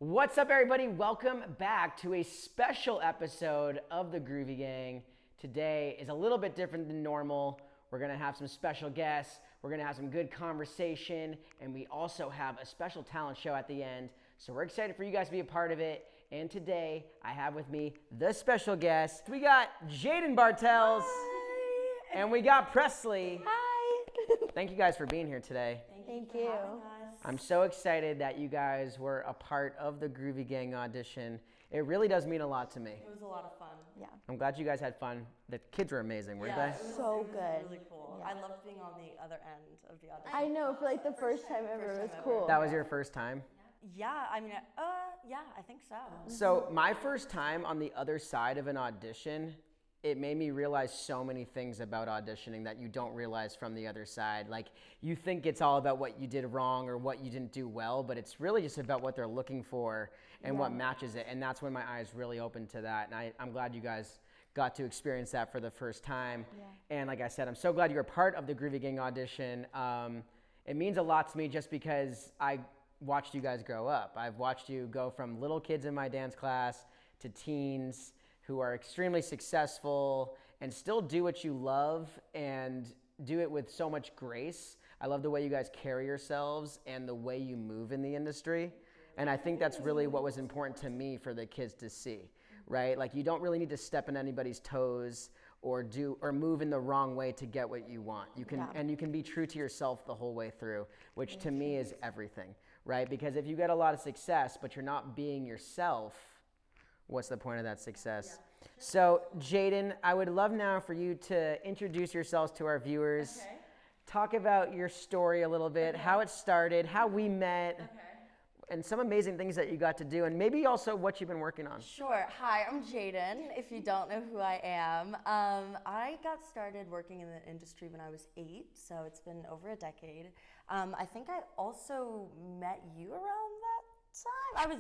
What's up, everybody? Welcome back to a special episode of the Groovy Gang. Today is a little bit different than normal. We're gonna have some special guests, we're gonna have some good conversation, and we also have a special talent show at the end. So we're excited for you guys to be a part of it. And today, I have with me the special guest. We got Jayden Bartels. Hi. And we got Pressley. Hi. Thank you guys for being here today. Thank you. I'm so excited that you guys were a part of the Groovy Gang audition. It really does mean a lot to me. It was a lot of fun. Yeah. I'm glad you guys had fun. The kids were amazing, weren't Yeah, they? it was, So it was good. really cool. Yeah. I loved being on the other end of the audition. I know, for like the first time ever. It was cool. That was your first time? Yeah, I mean, yeah, I think so. So my first time on the other side of an audition, it made me realize so many things about auditioning that you don't realize from the other side. Like, you think it's all about what you did wrong or what you didn't do well, but it's really just about what they're looking for and what matches it. And that's when my eyes really opened to that. And I'm glad you guys got to experience that for the first time. Yeah. And like I said, I'm so glad you're a part of the Groovy Gang audition. It means a lot to me just because I watched you guys grow up. I've watched you go from little kids in my dance class to teens who are extremely successful and still do what you love and do it with so much grace. I love the way you guys carry yourselves and the way you move in the industry. And I think that's really what was important to me for the kids to see, right? Like, you don't really need to step on anybody's toes or move in the wrong way to get what you want. You can, and you can be true to yourself the whole way through, which to me is everything, right? Because if you get a lot of success, but you're not being yourself, what's the point of that success? Yeah. So, Jayden, I would love now for you to introduce yourselves to our viewers. Okay. Talk about your story a little bit, how it started, how we met, Okay. and some amazing things that you got to do, and maybe also what you've been working on. Sure. Hi, I'm Jayden, if you don't know who I am. I got started working in the industry when I was 8, so it's been over a decade. I think I also met you around that time. I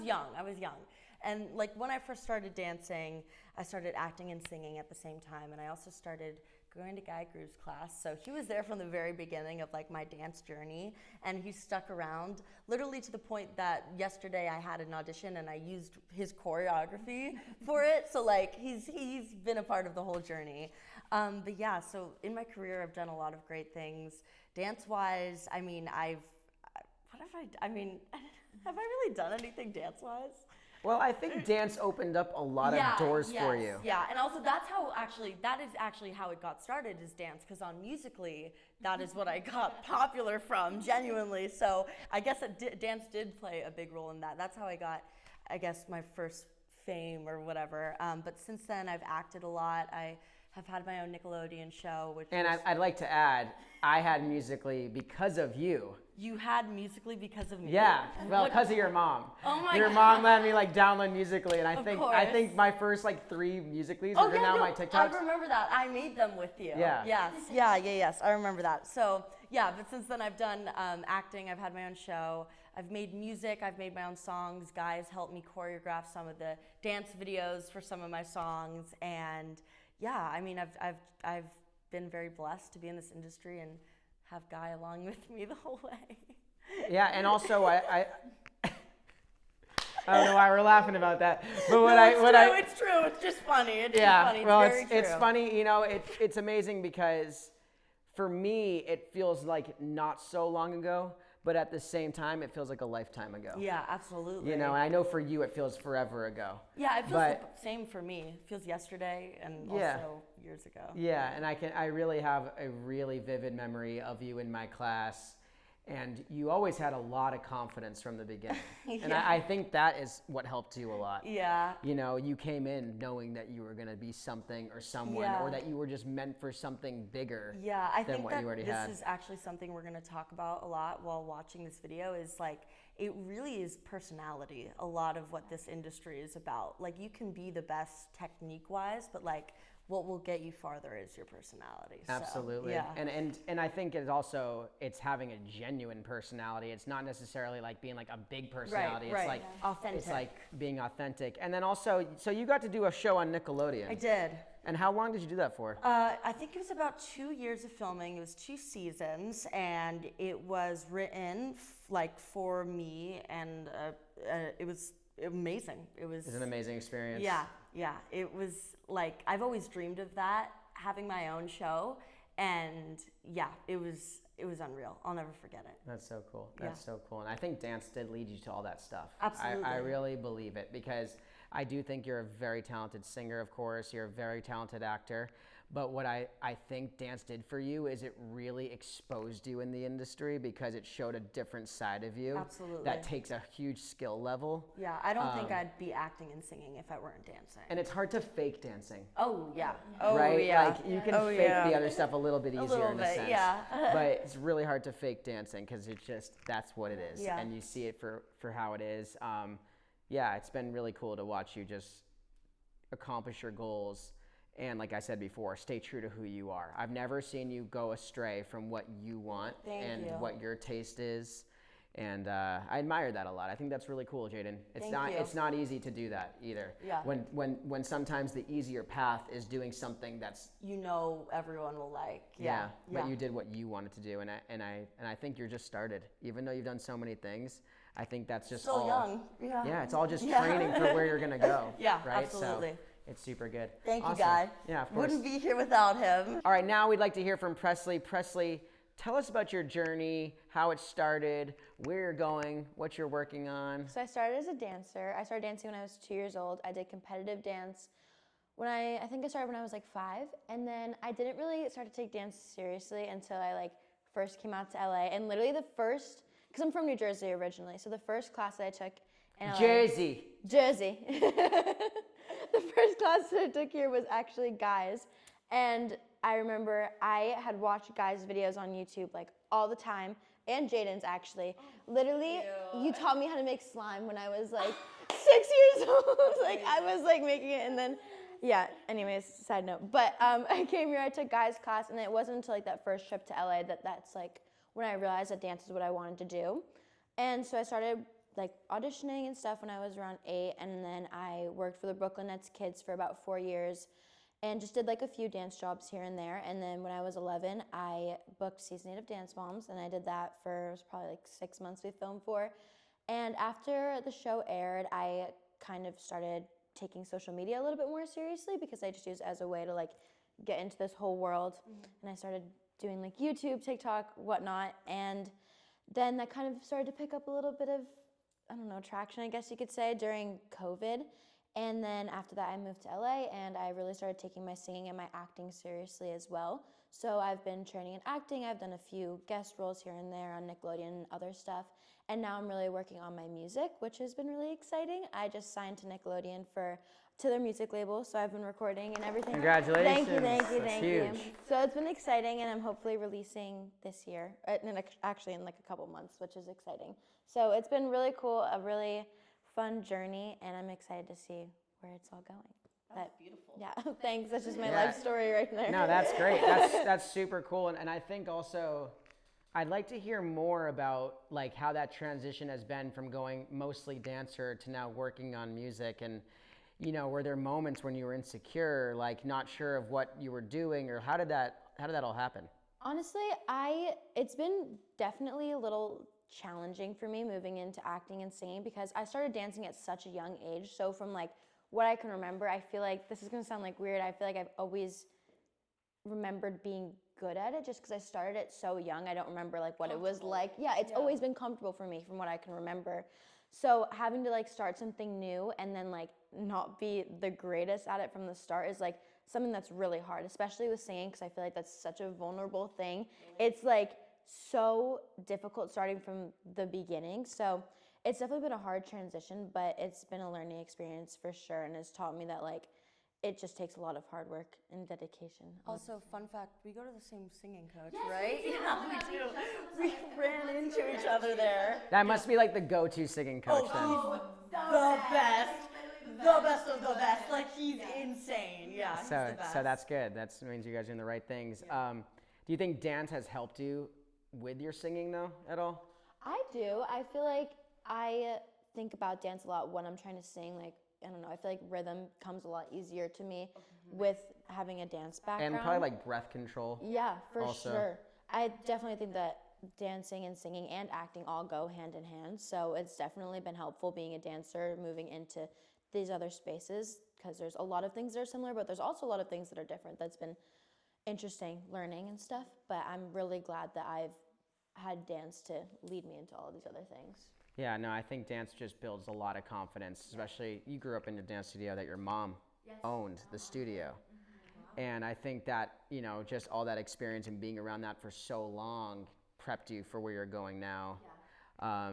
was young. And like when I first started dancing, I started acting and singing at the same time, and I also started going to Guy Groove's class. So he was there from the very beginning of like my dance journey, and he stuck around literally to the point that yesterday I had an audition and I used his choreography for it. So like he's been a part of the whole journey. But yeah, so in my career I've done a lot of great things. Dance-wise, I mean, have I really done anything dance-wise? Well, I think dance opened up a lot of doors for you. Yeah, and also that is actually how it got started, is dance, because on Musically, that is what I got popular from, genuinely. So I guess dance did play a big role in that. That's how I got, I guess, my first fame or whatever. But since then, I've acted a lot. I have had my own Nickelodeon show. I'd like to add, I had Musically because of you. You had Musically because of me? Yeah, well, because of your mom. Oh my Your God. mom let me like download Musically, and I Of think my first like 3 Musicallys are now my TikToks. I remember that. I made them with you. Yeah. Yes. I remember that. So yeah, but since then I've done acting. I've had my own show. I've made music. I've made my own songs. Guys helped me choreograph some of the dance videos for some of my songs, and yeah, I mean, I've been very blessed to be in this industry and have Guy along with me the whole way. Yeah, and also I don't know why we're laughing about that, but it's true. It's just funny. It's funny. It's funny. You know, it's amazing because for me it feels like not so long ago, but at the same time it feels like a lifetime ago. Yeah, absolutely. You know, and I know for you it feels forever ago. Yeah, it feels the same for me. It feels yesterday and also years ago. Yeah, and I really have a really vivid memory of you in my class, and you always had a lot of confidence from the beginning. And I think that is what helped you a lot. Yeah. You know, you came in knowing that you were going to be something or someone, or that you were just meant for something bigger than what you already had. This is actually something we're going to talk about a lot while watching this video, is like, it really is personality, a lot of what this industry is about. Like, you can be the best technique-wise, but like, what will get you farther is your personality. Absolutely. So, yeah. And I think it's having a genuine personality. It's not necessarily like being like a big personality. Right. It's like authentic. It's like being authentic. And then also, so you got to do a show on Nickelodeon. I did. And how long did you do that for? I think it was about 2 years of filming. It was 2 seasons, and it was written like for me, and it was amazing. It was It's an amazing experience. Yeah. It was like, I've always dreamed of that, having my own show, and yeah, it was unreal. I'll never forget it. That's so cool. That's so cool. And I think dance did lead you to all that stuff. Absolutely. I really believe it, because I do think you're a very talented singer, of course. You're a very talented actor. But what I think dance did for you is it really exposed you in the industry, because it showed a different side of you. Absolutely. That takes a huge skill level. Yeah, I don't think I'd be acting and singing if I weren't dancing. And it's hard to fake dancing. Oh, yeah. Oh, right? yeah. Like you can fake the other stuff a little bit easier little in a bit, sense. yeah. But it's really hard to fake dancing, because it's just, that's what it is. Yeah. And you see it for how it is. Yeah, it's been really cool to watch you just accomplish your goals. And like I said before, stay true to who you are. I've never seen you go astray from what you want and what your taste is. And I admire that a lot. I think that's really cool, Jayden. It's not easy to do that either. Yeah. When sometimes the easier path is doing something that's everyone will like. Yeah. But you did what you wanted to do, and I think you're just started. Even though you've done so many things, I think that's just still young. Yeah. Yeah, it's all just training for where you're gonna go. Yeah, right? absolutely. So it's super good. Thank Awesome. you, Guy. Yeah, of course. Wouldn't be here without him. All right, now we'd like to hear from Pressley. Pressley, tell us about your journey, how it started, where you're going, what you're working on. So I started as a dancer. I started dancing when I was 2 years old. I did competitive dance when I think I started when I was like 5. And then I didn't really start to take dance seriously until I first came out to LA. And literally because I'm from New Jersey originally. So the first class that I took in LA. Jersey. The first class that I took here was actually Guy's. And I remember I had watched Guy's videos on YouTube all the time, and Jayden's actually. Literally, you taught me how to make slime when I was 6 years old. I was making it, and then, yeah, anyways, side note. But I came here, I took Guy's class, and it wasn't until that first trip to LA that's when I realized that dance is what I wanted to do. And so I started auditioning and stuff when I was around 8, and then I worked for the Brooklyn Nets Kids for about 4 years and just did a few dance jobs here and there. And then when I was 11, I booked Season 8 of Dance Moms, and I did that for, it was probably 6 months we filmed for. And after the show aired, I kind of started taking social media a little bit more seriously, because I just used it as a way to get into this whole world. And I started doing YouTube, TikTok, whatnot, and then that kind of started to pick up a little bit of traction, I guess you could say, during COVID. And then after that, I moved to LA, and I really started taking my singing and my acting seriously as well. So I've been training in acting. I've done a few guest roles here and there on Nickelodeon and other stuff. And now I'm really working on my music, which has been really exciting. I just signed to Nickelodeon to their music label, so I've been recording and everything. Congratulations. Thank you. Huge. So it's been exciting, and I'm hopefully releasing this year, actually in a couple months, which is exciting. So it's been really cool, a really fun journey, and I'm excited to see where it's all going. That's beautiful. Yeah, thanks. That's just my life story right there. No, that's great. That's super cool. And I think also, I'd like to hear more about how that transition has been from going mostly dancer to now working on music. And were there moments when you were insecure, not sure of what you were doing, or how did that all happen? Honestly, it's been definitely a little challenging for me moving into acting and singing, because I started dancing at such a young age. So from what I can remember, I feel this is gonna sound weird. I feel I've always remembered being good at it, just because I started it so young. I don't remember what it was like. Yeah, it's always been comfortable for me from what I can remember. So having to start something new and then not be the greatest at it from the start is something that's really hard, especially with singing, because I feel that's such a vulnerable thing. It's so difficult starting from the beginning. So it's definitely been a hard transition, but it's been a learning experience for sure, and it's taught me that it just takes a lot of hard work and dedication. Also, fun fact, we go to the same singing coach, right? Yeah, we do. We ran into each other there. That must be the go-to singing coach then. The best. The best of the best. He's insane. Yeah, he's the best. So that's good. That means you guys are doing the right things. Yeah. Do you think dance has helped you with your singing though at all? I do. I feel I think about dance a lot when I'm trying to sing. I don't know, I feel rhythm comes a lot easier to me with having a dance background. And probably breath control. Yeah, for also. sure. I definitely think that dancing and singing and acting all go hand in hand. So it's definitely been helpful being a dancer, moving into these other spaces, because there's a lot of things that are similar, but there's also a lot of things that are different. That's been interesting learning and stuff. But I'm really glad that I've had dance to lead me into all these other things. Yeah, no, I think dance just builds a lot of confidence, especially you grew up in a dance studio that your mom owned, the studio. And I think that, you know, just all that experience and being around that for so long prepped you for where you're going now.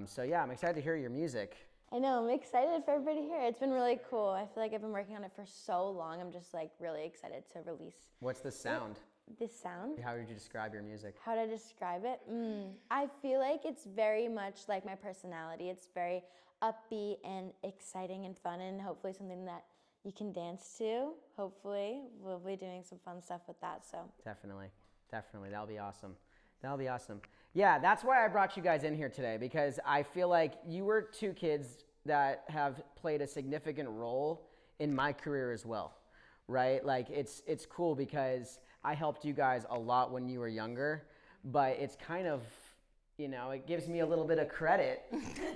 So yeah, I'm excited to hear your music. I know, I'm excited for everybody here. It's been really cool. I feel like I've been working on it for so long. I'm just like really excited to release. What's the sound? This sound? How would you describe your music? How to describe it? I feel like it's very much like my personality. It's very upbeat and exciting and fun, and hopefully something that you can dance to. Hopefully we'll be doing some fun stuff with that. So Definitely. That'll be awesome. Yeah, that's why I brought you guys in here today, because I feel like you were two kids that have played a significant role in my career as well, right? Like it's cool because I helped you guys a lot when you were younger, but it's kind of, you know, it gives me a little bit of credit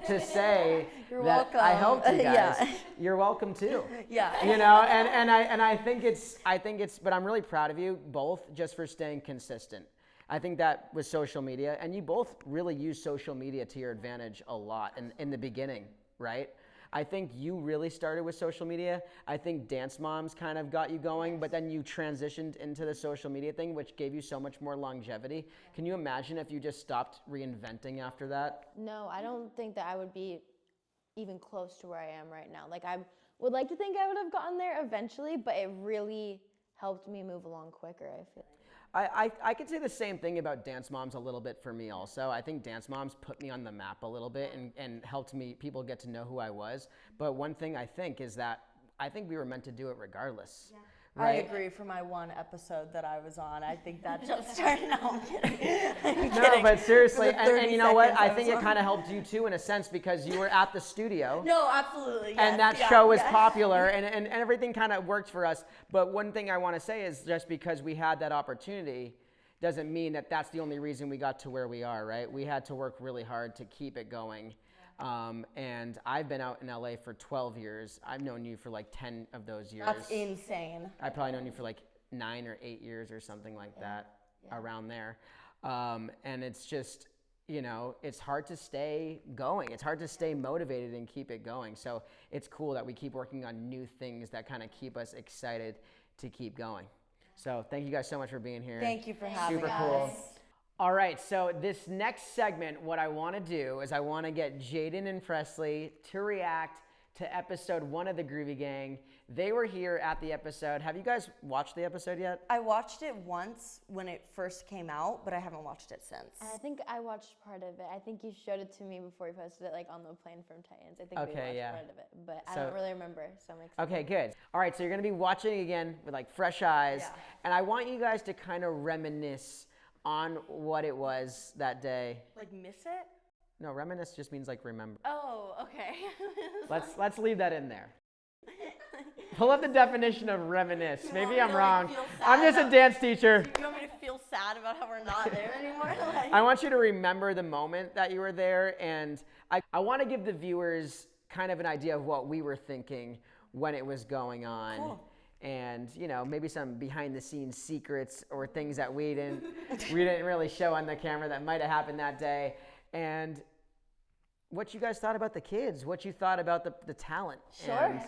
to say You're that welcome. I helped you guys. Yeah. You're welcome too. Yeah. You know, and I think it's, but I'm really proud of you both just for staying consistent. I think that with social media, and you both really use social media to your advantage a lot in the beginning, right? I think you really started with social media. I think Dance Moms kind of got you going, but then you transitioned into the social media thing, which gave you so much more longevity. Can you imagine if you just stopped reinventing after that? no, I don't think that I would be even close to where I am right now. Like I would like to think I would have gotten there eventually, but it really helped me move along quicker, I feel. I could say the same thing about Dance Moms a little bit for me also. I think Dance Moms put me on the map a little bit and helped people get to know who I was. But one thing I think is that I think we were meant to do it regardless. Yeah. Right? I agree. For my one episode that I was on, I think that just started. No, I'm kidding. No, but seriously, and you know what? I think it kind of helped you too in a sense because you were at the studio. No, absolutely. Yes, and that show was popular, and everything kind of worked for us. But one thing I want to say is just because we had that opportunity doesn't mean that that's the only reason we got to where we are, right? We had to work really hard to keep it going. And I've been out in LA for 12 years. I've known you for like 10 of those years. That's insane. I've probably known you for like 9 or 8 years or something like that, around there. And it's just, you know, it's hard to stay going. It's hard to stay motivated and keep it going. So it's cool that we keep working on new things that kind of keep us excited to keep going. So thank you guys so much for being here. Thank you for having us. Super cool. All right, so this next segment, what I want to do is I want to get Jayden and Pressley to react to episode 1 of the Groovy Gang. They were here at the episode. Have you guys watched the episode yet? I watched it once when it first came out, but I haven't watched it since. I think I watched part of it. I think you showed it to me before you posted it, like on the plane from Titans. I think we watched part of it, but I don't really remember, so I'm excited. Okay, good. All right, so you're going to be watching again with like fresh eyes, and I want you guys to kind of reminisce on what it was that day. Like miss it? No, reminisce just means like remember. Oh, okay. Let's leave that in there. Pull up the definition of reminisce. Maybe I'm wrong. I'm just a dance teacher. Do you want me to feel sad about how we're not there anymore? I want you to remember the moment that you were there, and I want to give the viewers kind of an idea of what we were thinking when it was going on. Cool. And, you know, maybe some behind the scenes secrets or things that we didn't really show on the camera that might have happened that day. And what you guys thought about the kids, what you thought about the talent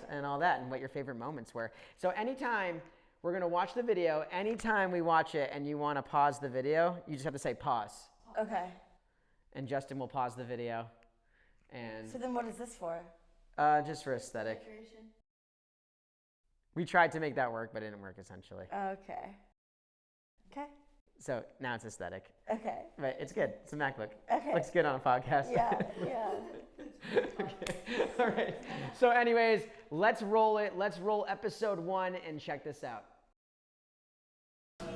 and all that, and what your favorite moments were. So anytime we're going to watch the video, anytime we watch it and you want to pause the video, you just have to say pause. Okay. And Justin will pause the video. And so then what is this for? Just for aesthetic. We tried to make that work, but it didn't work essentially. Okay. Okay. So now it's aesthetic. Okay. But it's good. It's a MacBook. Okay. Looks good on a podcast. Yeah. Okay. All right. So anyways, let's roll it. Let's roll episode 1 and check this out.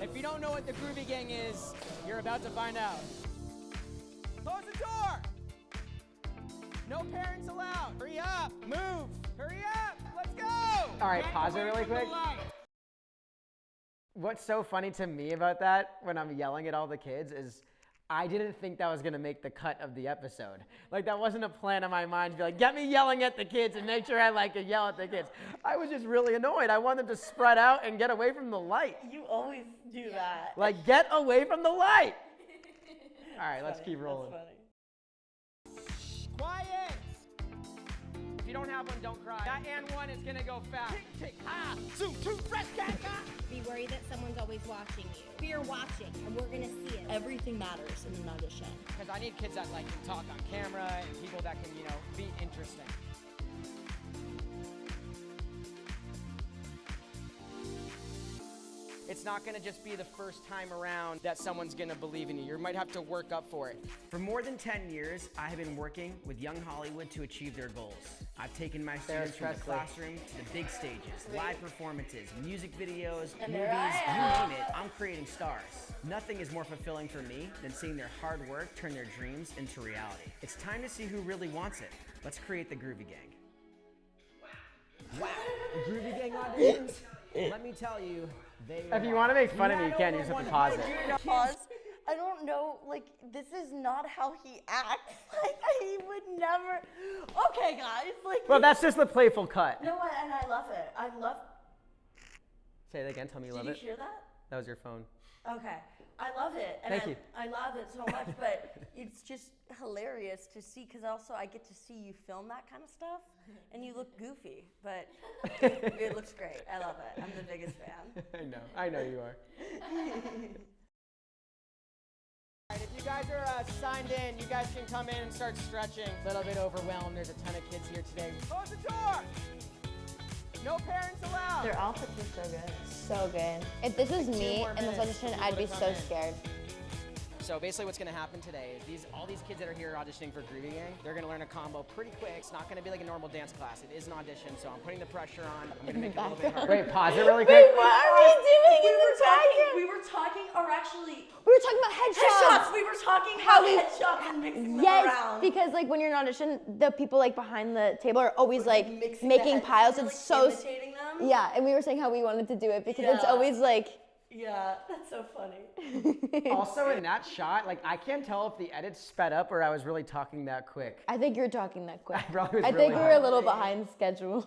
If you don't know what the Groovy Gang is, you're about to find out. Close the door! No parents allowed. Hurry up. Move. Hurry up. Let's go. All right, pause it really quick. What's so funny to me about that when I'm yelling at all the kids is I didn't think that was gonna make the cut of the episode. Like that wasn't a plan in my mind to be like, get me yelling at the kids and make sure I like to yell at the kids. I was just really annoyed. I want them to spread out and get away from the light. You always do that. Like get away from the light. All right, let's keep rolling. That's funny. Quiet. If you don't have one, don't cry. That and one is gonna go fast. Tick, tick, ah, zoom, two, fresh, Be worried that someone's always watching you. We're watching, and we're gonna see it. Everything matters in an audition. Because I need kids that like can talk on camera and people that can, be interesting. It's not gonna just be the first time around that someone's gonna believe in you. You might have to work up for it. For more than 10 years, I have been working with Young Hollywood to achieve their goals. I've taken my students from the classroom to the big stages, live performances, music videos, movies, you name it, I'm creating stars. Nothing is more fulfilling for me than seeing their hard work turn their dreams into reality. It's time to see who really wants it. Let's create the Groovy Gang. Wow, the Groovy Gang auditions? Let me tell you, if you want to make fun of me, you can. You just have to pause it. Pause. I don't know, this is not how he acts. He would never. Okay, guys, Well, that's just the playful cut. No, and I love it. I love. Say it again. Tell me you love it. Did you hear that? That was your phone. Okay. I love it. And Thank you. I love it so much, but it's just hilarious to see, because also I get to see you film that kind of stuff, and you look goofy, but it looks great. I love it. I'm the biggest fan. I know you are. All right, if you guys are signed in, you guys can come in and start stretching. A little bit overwhelmed. There's a ton of kids here today. Close the door! No parents allowed! Their outfits are so good. So good. If this was me in this audition, I'd be so scared. So basically what's gonna happen today is all these kids that are here auditioning for Groovy Gang, they're gonna learn a combo pretty quick. It's not gonna be like a normal dance class. It is an audition, so I'm putting the pressure on. I'm gonna make it a little bit harder. Wait, pause it really quick. Wait, what are we doing in the background? We were talking, or actually, We were talking about headshots. we were talking How about we- headshots and mixing them Yes, around. because when you're in audition, the people behind the table are always Mixing the making heads, piles. and, It's so imitating them. yeah, and we were saying how we wanted to do it because it's Yeah. always Yeah, that's so funny. Also in that shot, I can't tell if the edit sped up or I was really talking that quick. I think you're talking that quick. I probably was I really think we were a little behind schedule.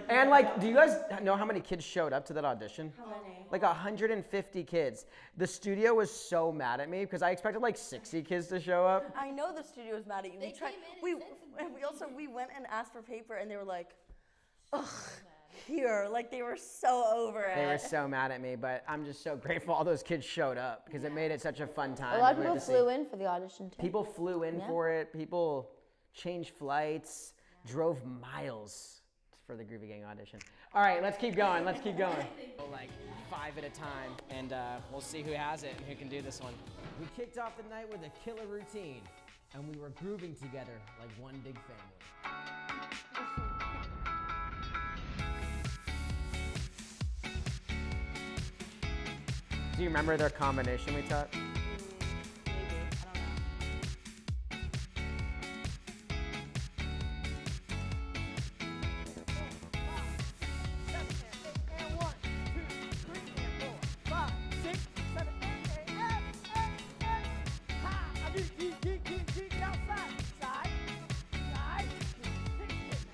And do you guys know how many kids showed up to that audition? How many? 150 kids. The studio was so mad at me because I expected 60 kids to show up. I know the studio was mad at you. They came in and We went and asked for paper, and they were like, ugh, here. They were so over it. They were so mad at me, but I'm just so grateful all those kids showed up because it made it such a fun time. A lot of We got people to see- flew in for the audition too. People flew in Yeah. for it. People changed flights, drove miles for the Groovy Gang audition. All right, let's keep going. Let's keep going. 5 at a time, and we'll see who has it and who can do this one. We kicked off the night with a killer routine, and we were grooving together like one big family. Do you remember their combination we taught? Maybe.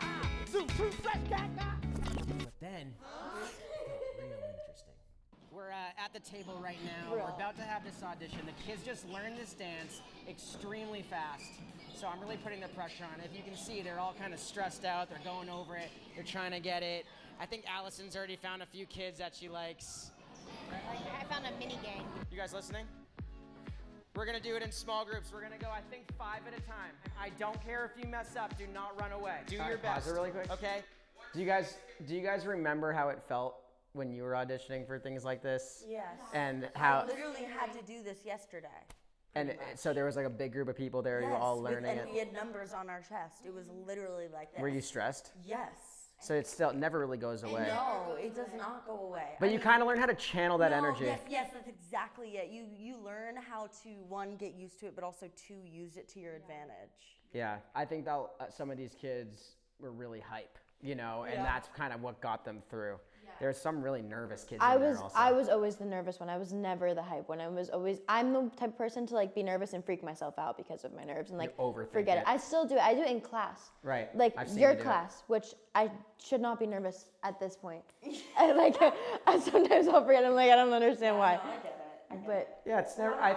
I don't know. But then, real interesting. We're at the table right now. We're about to have this audition. The kids just learned this dance extremely fast. So I'm really putting the pressure on. If you can see, they're all kind of stressed out. They're going over it. They're trying to get it. I think Allison's already found a few kids that she likes. I found a mini gang. You guys listening? We're gonna do it in small groups. We're gonna go, I think, 5 at a time. I don't care if you mess up. Do not run away. Do your best. Pause it really quick. Okay. Do you guys remember how it felt when you were auditioning for things like this? Yes. And I how literally had to do this yesterday. so there was a big group of people there. You were all learning and it. we had numbers on our chest. It was literally like this. Were you stressed? Yes. So it still never really goes away. No, it does not go away. But you kind of learn how to channel that energy. Yes, that's exactly it. You learn how to, one, get used to it, but also two, use it to your advantage. Yeah, I think that some of these kids were really hype, and Yeah. that's kind of what got them through. There's some really nervous kids I in there was also. I was always the nervous one. I was never the hype one. I'm the type of person to like be nervous and freak myself out because of my nerves and like overthink forget it. it. I still do it. I do it in class. Right. Like I've seen your you do it. class, which I should not be nervous at this point. I sometimes I'll forget. I'm like I don't understand why. No, I get it. But Yeah, it's never. I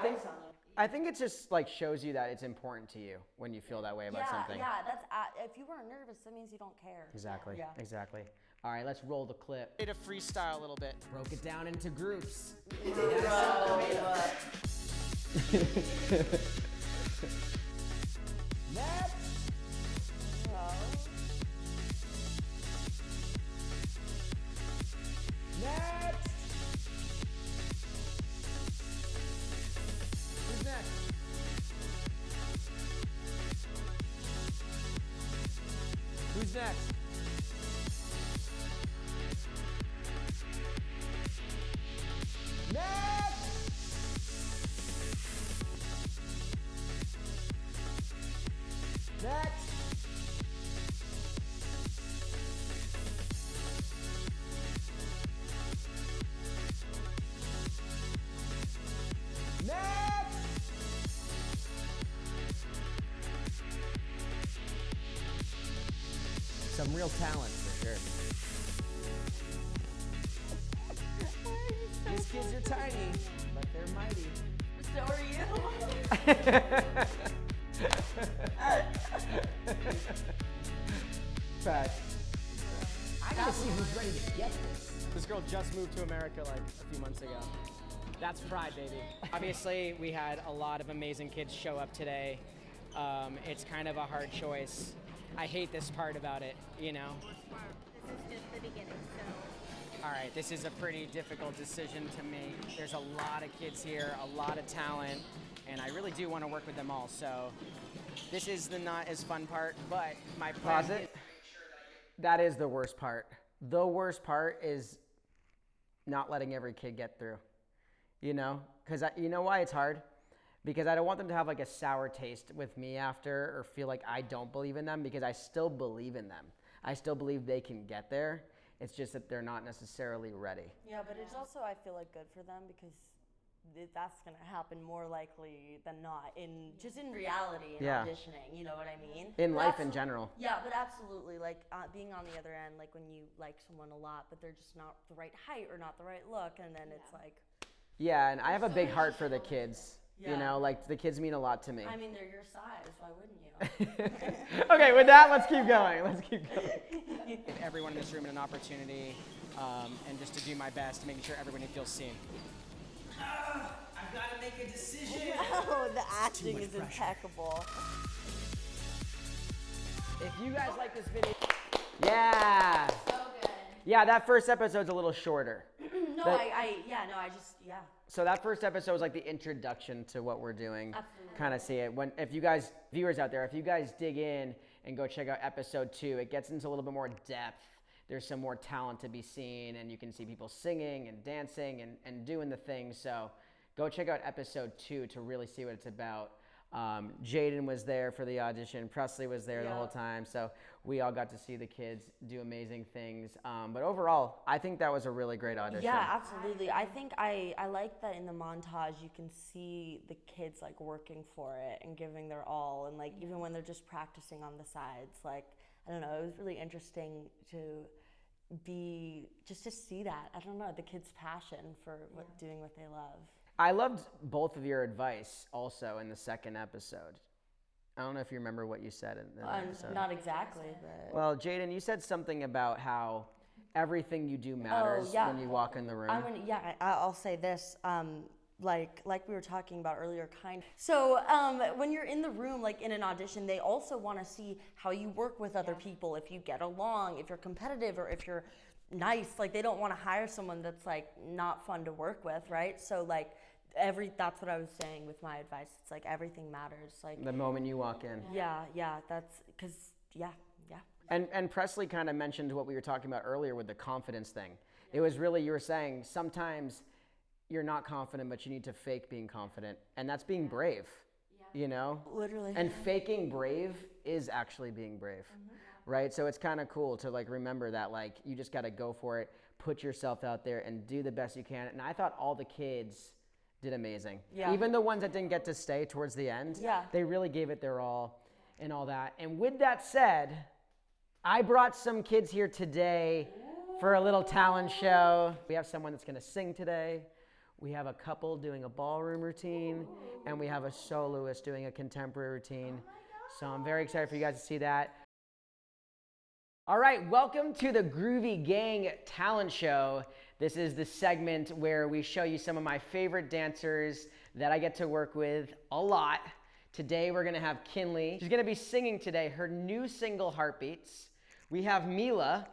think it just like shows you that it's important to you when you feel that way about something. Yeah, that's if you weren't nervous, that means you don't care. Exactly. Yeah. Exactly. All right, let's roll the clip. Did a freestyle a little bit. Broke it down into groups. Next. Next. Who's next? Who's next? Next! Next! Next! Some real talent for sure. These kids are tiny, but they're mighty. So are you. Fact. I gotta see who's ready to get this. This girl just moved to America like a few months ago. That's pride, baby. Obviously, we had a lot of amazing kids show up today. It's kind of a hard choice. I hate this part about it, you know? This is just the beginning, so. All right, this is a pretty difficult decision to make. There's a lot of kids here, a lot of talent, and I really do want to work with them all. So this is the not as fun part, but my plan Pause it. That is the worst part. The worst part is not letting every kid get through, you know? Because you know why it's hard? Because I don't want them to have like a sour taste with me after or feel like I don't believe in them, because I still believe in them. I still believe they can get there. It's just that they're not necessarily ready. Yeah, but it's also, I feel like, good for them because that's going to happen more likely than not in reality in auditioning, you know what I mean? In But life in general. Yeah, but absolutely, like being on the other end, like when you like someone a lot, but they're just not the right height or not the right look, and then it's like. Yeah, and I have a big heart for the kids. You know, like the kids mean a lot to me. I mean, they're your size. Why wouldn't you? Okay, with that, let's keep going. give everyone in this room an opportunity and just to do my best, making sure everybody feels seen. I've got to make a decision. Oh, the acting is impeccable. If you guys like this video, yeah. So good. Yeah, that first episode's a little shorter. So that first episode was like the introduction to what we're doing. Absolutely. Kind of see it. If you guys, viewers out there, if you guys dig in and go check out episode 2, it gets into a little bit more depth. There's some more talent to be seen, and you can see people singing and dancing and doing the things. So go check out episode 2 to really see what it's about. Jayden was there for the audition. Pressley was there the whole time. So we all got to see the kids do amazing things. But overall, I think that was a really great audition. Yeah, absolutely. I think I like that in the montage you can see the kids like working for it and giving their all, and like even when they're just practicing on the sides, like I don't know, it was really interesting to see that. I don't know, the kids' passion for doing what they love. I loved both of your advice also in the second episode. I don't know if you remember what you said in the episode. Not exactly, but... Well, Jayden, you said something about how everything you do matters when you walk in the room. I'll say this, like we were talking about earlier, So when you're in the room, like in an audition, they also want to see how you work with other people, if you get along, if you're competitive, or if you're nice. Like they don't want to hire someone that's like not fun to work with, right? So like that's what I was saying with my advice. It's like everything matters. Like the moment you walk in. Yeah, that's because yeah. And Pressley kind of mentioned what we were talking about earlier with the confidence thing. It was really, you were saying sometimes you're not confident, but you need to fake being confident, and that's being brave. You know? Literally. And faking brave is actually being brave. Right? So it's kind of cool to like remember that like you just got to go for it, put yourself out there and do the best you can. And I thought all the kids did amazing. Yeah. Even the ones that didn't get to stay towards the end, Yeah. they really gave it their all and all that. And with that said, I brought some kids here today for a little talent show. We have someone that's going to sing today. We have a couple doing a ballroom routine, and we have a soloist doing a contemporary routine. So I'm very excited for you guys to see that. All right, welcome to the Groovy Gang talent show. This is the segment where we show you some of my favorite dancers that I get to work with a lot. Today we're gonna have Kinley. She's gonna be singing today her new single, Heartbeats. We have Mila.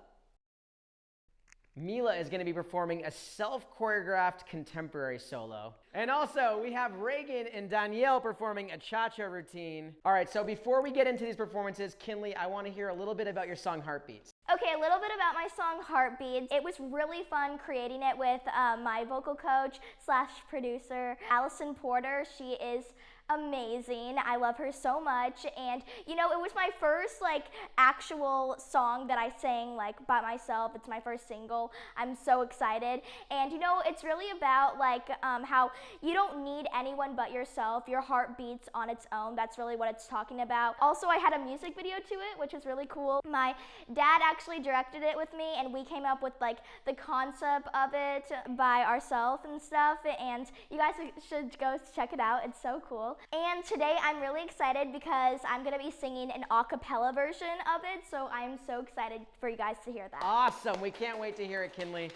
Mila is going to be performing a self-choreographed contemporary solo. And also, we have Reagan and Daniil performing a cha-cha routine. All right, so before we get into these performances, Kinley, I want to hear a little bit about your song, Heartbeats. Okay, a little bit about my song Heartbeats. It was really fun creating it with my vocal coach / producer, Allison Porter. She is amazing. I love her so much. And you know, it was my first like actual song that I sang like by myself. It's my first single. I'm so excited. And you know, it's really about like how you don't need anyone but yourself. Your heart beats on its own. That's really what it's talking about. Also, I had a music video to it, which is really cool. My dad actually directed it with me, and we came up with like the concept of it by ourselves and stuff. And you guys should go check it out. It's so cool. And today I'm really excited because I'm going to be singing an a cappella version of it, so I'm so excited for you guys to hear that. Awesome. We can't wait to hear it, Kinley.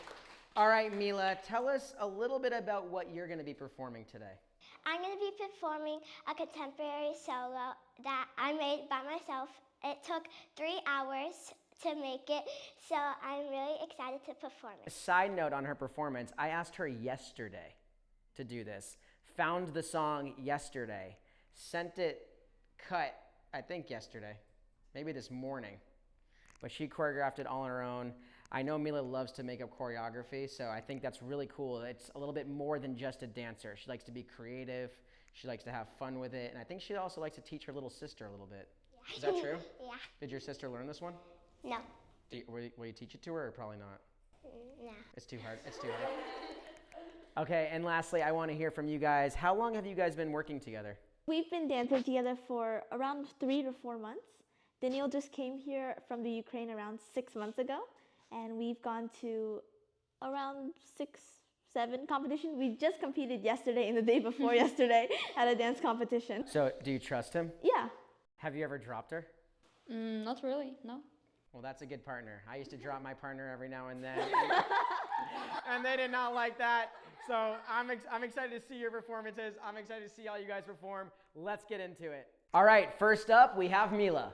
All right, Mila, tell us a little bit about what you're going to be performing today. I'm going to be performing a contemporary solo that I made by myself. It took 3 hours to make it, so I'm really excited to perform A it. side note on her performance, I asked her yesterday to do this. Found the song yesterday. Sent it cut, I think yesterday, maybe this morning. But she choreographed it all on her own. I know Mila loves to make up choreography, so I think that's really cool. It's a little bit more than just a dancer. She likes to be creative. She likes to have fun with it. And I think she also likes to teach her little sister a little bit. Yeah. Is that true? Yeah. Did your sister learn this one? No. Will you teach it to her or probably not? No. It's too hard. It's too hard. Okay, and lastly, I want to hear from you guys. How long have you guys been working together? We've been dancing together for around 3 to 4 months. Daniil just came here from the Ukraine around 6 months ago, and we've gone to around 6, 7 competitions. We just competed yesterday and the day before yesterday at a dance competition. So, do you trust him? Yeah. Have you ever dropped her? Not really, no. Well, that's a good partner. I used to drop my partner every now and then. And they did not like that. So I'm excited to see your performances. I'm excited to see all you guys perform. Let's get into it. All right, first up, we have Mila.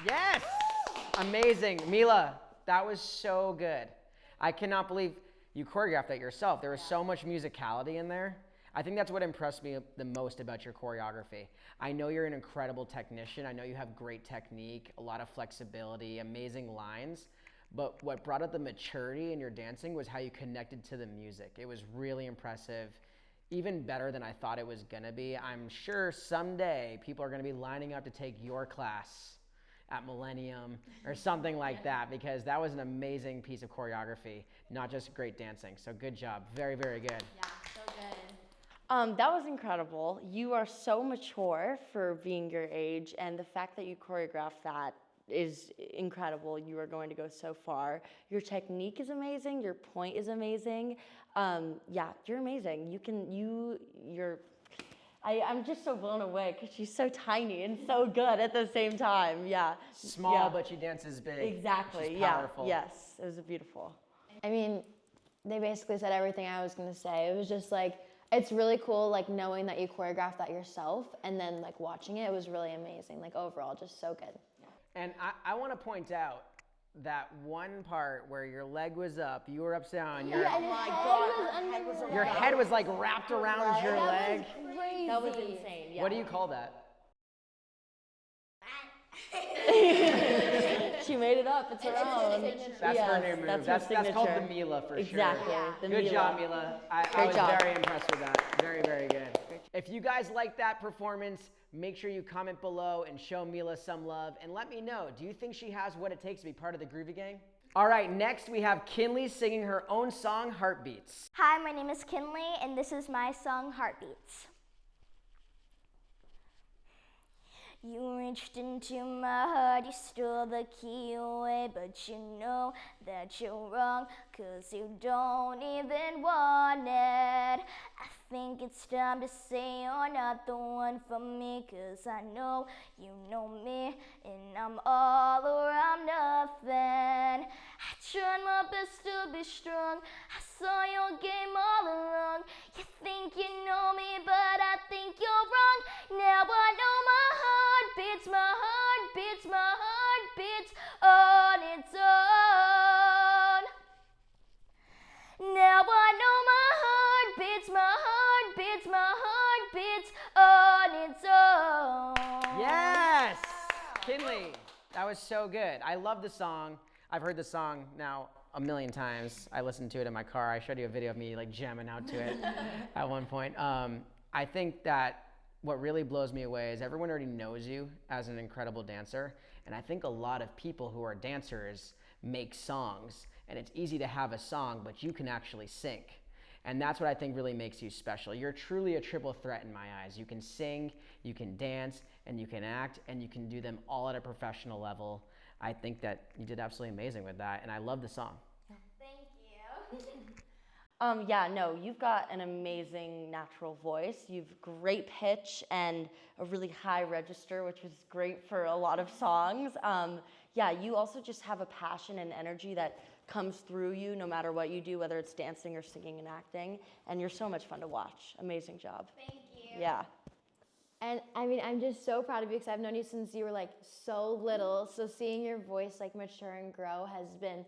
Yes! Amazing. Mila, that was so good. I cannot believe you choreographed that yourself. There was so much musicality in there. I think that's what impressed me the most about your choreography. I know you're an incredible technician. I know you have great technique, a lot of flexibility, amazing lines. But what brought out the maturity in your dancing was how you connected to the music. It was really impressive, even better than I thought it was gonna be. I'm sure someday people are gonna be lining up to take your class at Millennium or something like that, because that was an amazing piece of choreography, not just great dancing. So good job. Very, very good. Yeah, so good. That was incredible. You are so mature for being your age, and the fact that you choreographed that is incredible. You are going to go so far. Your technique is amazing. Your point is amazing. Yeah, you're amazing. I'm just so blown away because she's so tiny and so good at the same time. Yeah. Small, yeah. but she dances big. Exactly. She's yeah. powerful. Yes. It was beautiful. I mean, they basically said everything I was gonna say. It was just like, it's really cool, like knowing that you choreographed that yourself, and then like watching it, it was really amazing. Like overall, just so good. And I want to point out that one part where your leg was up, you were upside down, your head was like wrapped around your leg. Crazy. That was insane. Yeah. What do you call that? She made it up. It's her own. That's her new move. That's called the signature. Mila for Exactly. sure. The Good Mila. job, Mila. I was job. very impressed with that. Very, very good. If you guys like that performance, make sure you comment below and show Mila some love. And let me know, do you think she has what it takes to be part of the Groovy Gang? All right, next we have Kinley singing her own song, Heartbeats. Hi, my name is Kinley, and this is my song, Heartbeats. You reached into my heart, you stole the key away, but you know that you're wrong, 'cause you don't even want it. I think it's time to say you're not the one for me, 'cause I know you know me, and I'm all around nothing. I tried my best to be strong, I saw your game all along. You think you know me, but I think you're wrong. Now I know my heart beats, my heart beats, my heart beats on its own. Now I know my heart beats, my heart beats, my heart beats on its own. Yes! Kinley, that was so good. I love the song. I've heard the song now a million times. I listened to it in my car. I showed you a video of me like jamming out to it at one point. I think that what really blows me away is everyone already knows you as an incredible dancer. And I think a lot of people who are dancers make songs, and it's easy to have a song, but you can actually sing. And that's what I think really makes you special. You're truly a triple threat in my eyes. You can sing, you can dance, and you can act, and you can do them all at a professional level. I think that you did absolutely amazing with that, and I love the song. Thank you. Yeah, no, you've got an amazing natural voice. You've great pitch and a really high register, which is great for a lot of songs. Yeah, you also just have a passion and energy that comes through you no matter what you do, whether it's dancing or singing and acting. And you're so much fun to watch. Amazing job. Thank you. Yeah. And I mean, I'm just so proud of you because I've known you since you were like so little. So seeing your voice like mature and grow has been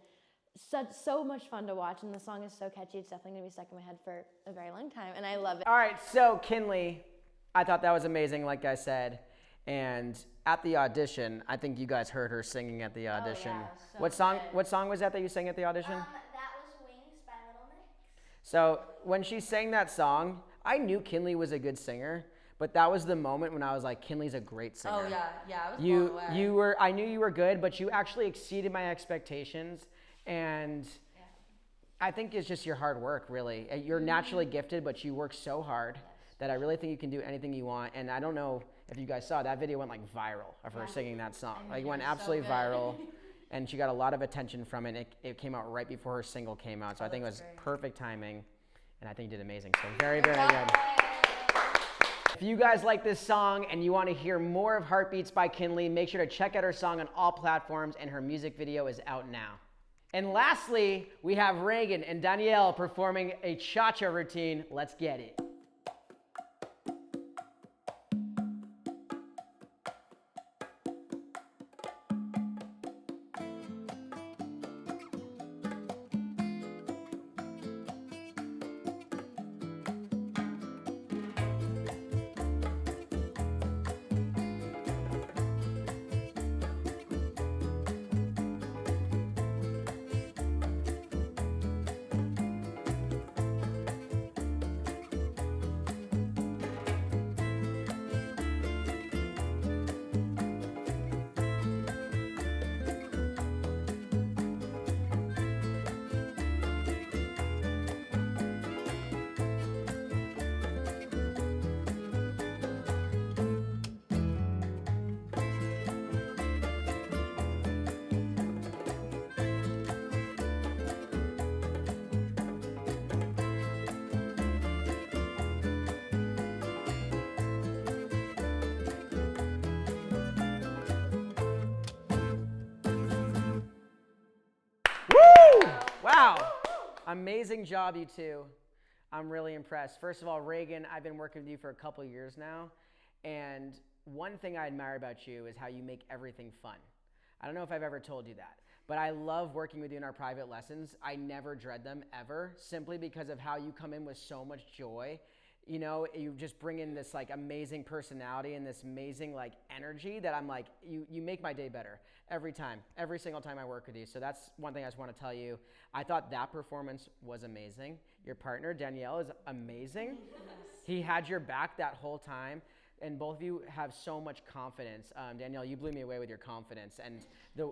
so much fun to watch, and the song is so catchy. It's definitely gonna be stuck in my head for a very long time, and I love it. All right, so Kinley, I thought that was amazing, like I said. And at the audition, I think you guys heard her singing at the audition. yeah, so What song was that you sang at the audition? That was Wings by Little Mix. So when she sang that song, I knew Kinley was a good singer, but that was the moment when I was like, Kinley's a great singer. Oh, yeah, I was blown away. I knew you were good, but you actually exceeded my expectations. And I think it's just your hard work, really. You're naturally gifted, but you work so hard that I really think you can do anything you want. And I don't know if you guys saw, that video went like viral of her singing that song. Like it went absolutely viral. And she got a lot of attention from it. It came out right before her single came out. So I think it was perfect timing. And I think you did amazing. So very, very good. If you guys like this song and you want to hear more of Heartbeats by Kinley, make sure to check out her song on all platforms, and her music video is out now. And lastly, we have Reagan and Daniil performing a cha-cha routine. Let's get it. Wow. Amazing job, you two. I'm really impressed. First of all, Reagan, I've been working with you for a couple years now, and one thing I admire about you is how you make everything fun. I don't know if I've ever told you that, but I love working with you in our private lessons. I never dread them ever, simply because of how you come in with so much joy. You know, you just bring in this like amazing personality and this amazing like energy that I'm like, you make my day better every time, every single time I work with you. So that's one thing I just want to tell you. I thought that performance was amazing. Your partner, Danielle, is amazing. He had your back that whole time. And both of you have so much confidence. Danielle, you blew me away with your confidence and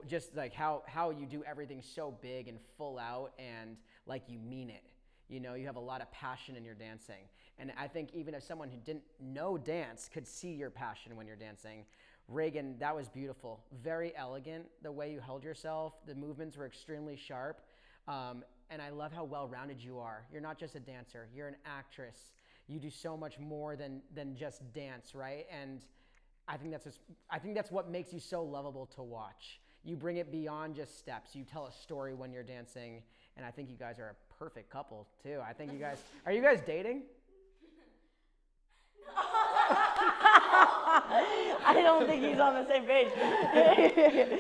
just like how you do everything so big and full out and like you mean it. You know, you have a lot of passion in your dancing. And I think even if someone who didn't know dance could see your passion when you're dancing. Reagan, that was beautiful. Very elegant, the way you held yourself. The movements were extremely sharp. And I love how well-rounded you are. You're not just a dancer, you're an actress. You do so much more than just dance, right? And I think that's what makes you so lovable to watch. You bring it beyond just steps. You tell a story when you're dancing, and I think you guys are a perfect couple too. I think are you guys dating? I don't think he's on the same page.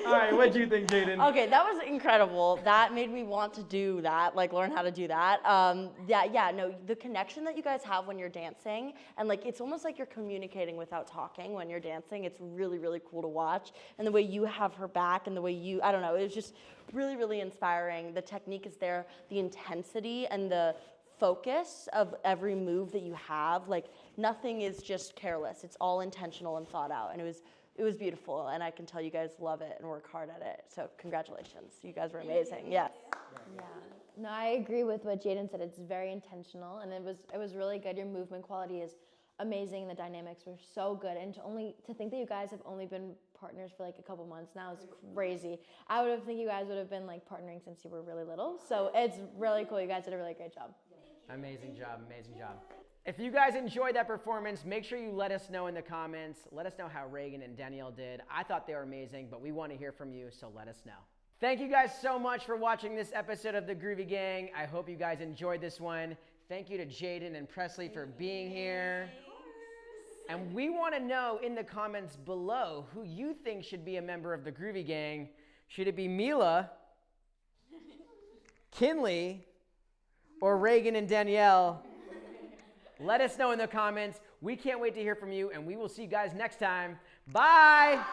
All right, what'd you think, Jayden? Okay, that was incredible. That made me want to do that, like learn how to do that. No, the connection that you guys have when you're dancing, and like it's almost like you're communicating without talking when you're dancing. It's really, really cool to watch. And the way you have her back and the way you, I don't know, it was just really, really inspiring. The technique is there, the intensity and the focus of every move that you have, like nothing is just careless. It's all intentional and thought out, and it was beautiful, and I can tell you guys love it and work hard at it. So congratulations, you guys were amazing. Yes. Yeah. No, I agree with what Jayden said. It's very intentional, and it was really good. Your movement quality is amazing. The dynamics were so good, and to think that you guys have only been partners for like a couple months now is crazy. I would have think you guys would have been like partnering since you were really little. So it's really cool. You guys did a really great job. Amazing job, amazing job. If you guys enjoyed that performance, make sure you let us know in the comments. Let us know how Reagan and Danielle did. I thought they were amazing, but we want to hear from you, so let us know. Thank you guys so much for watching this episode of the Groovy Gang. I hope you guys enjoyed this one. Thank you to Jayden and Pressley for being here. And we want to know in the comments below who you think should be a member of the Groovy Gang. Should it be Mila, Kinley, or Reagan and Danielle? Let us know in the comments. We can't wait to hear from you, and we will see you guys next time. Bye!